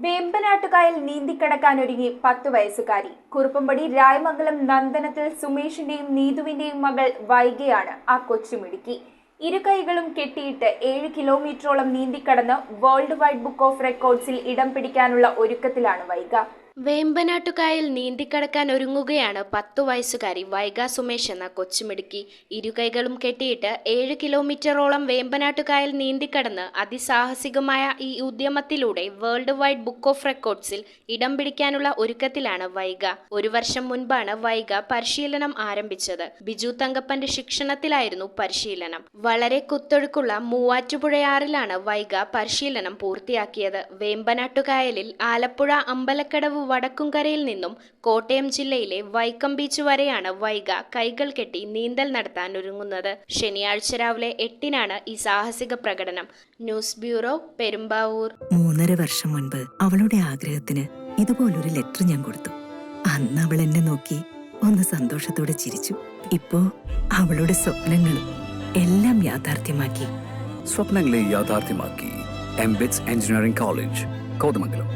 വേമ്പനാട്ടുകായൽ നീന്തിക്കടക്കാനൊരുങ്ങി 10 വയസ്സുകാരി. കുറുപ്പമ്പടി രായമംഗലം നന്ദനത്തിൽ സുമേഷിന്റെയും നീതുവിന്റെയും മകൾ വൈഗയാണ് ആ കൊച്ചുമിടുക്കി. ഇരുകൈകളും കെട്ടിയിട്ട് 7 കിലോമീറ്ററോളം നീന്തിക്കടന്ന് വേൾഡ് വൈഡ് ബുക്ക് ഓഫ് റെക്കോർഡ്സിൽ ഇടം പിടിക്കാനുള്ള ഒരുക്കത്തിലാണ് വൈഗ. വേമ്പനാട്ടുകായൽ നീന്തിക്കടക്കാൻ ഒരുങ്ങുകയാണ് 10 വയസ്സുകാരി വൈഗ സുമേഷ് എന്ന കൊച്ചുമിടുക്കി. ഇരുകൈകളും കെട്ടിയിട്ട് 7 കിലോമീറ്ററോളം വേമ്പനാട്ടുകായൽ നീന്തിക്കടന്ന് അതിസാഹസികമായ ഈ ഉദ്യമത്തിലൂടെ വേൾഡ് വൈഡ് ബുക്ക് ഓഫ് റെക്കോർഡ്സിൽ ഇടം പിടിക്കാനുള്ള ഒരുക്കത്തിലാണ് വൈഗ. 1 വർഷം മുൻപാണ് വൈഗ പരിശീലനം ആരംഭിച്ചത്. ബിജു തങ്കപ്പന്റെ ശിക്ഷണത്തിലായിരുന്നു പരിശീലനം. വളരെ കുത്തൊഴുക്കുള്ള മൂവാറ്റുപുഴയാറിലാണ് വൈഗ പരിശീലനം പൂർത്തിയാക്കിയത്. വേമ്പനാട്ടുകായലിൽ ആലപ്പുഴ അമ്പലക്കടവ് വടക്കുംകരയിൽ നിന്നും കോട്ടയം ജില്ലയിലെ വൈക്കം ബീച്ച് വരെയാണ് വൈഗ കൈകൾ കെട്ടി നീന്തൽ നടത്താൻ ഒരുങ്ങുന്നത്. ശനിയാഴ്ച രാവിലെ 8-നാണ് ഈ സാഹസിക പ്രകടനം. News bureau, Perumbavoor. 3.5 വർഷം മുൻപ് അവളുടെ ആഗ്രഹത്തിന് ഇതുപോലൊരു ലെറ്റർ ഞാൻ കൊടുത്തു. അന്ന് അവൾ എന്നെ നോക്കി ഒന്ന് സന്തോഷത്തോടെ ചിരിച്ചു. ഇപ്പോ അവളുടെ സ്വപ്നങ്ങളും എല്ലാം യാഥാർത്ഥ്യമാക്കി. സ്വപ്നങ്ങളെ യാഥാർത്ഥ്യമാക്കി എംബിറ്റ്സ് എഞ്ചിനീയറിംഗ് കോളേജ്, കോതമംഗലം.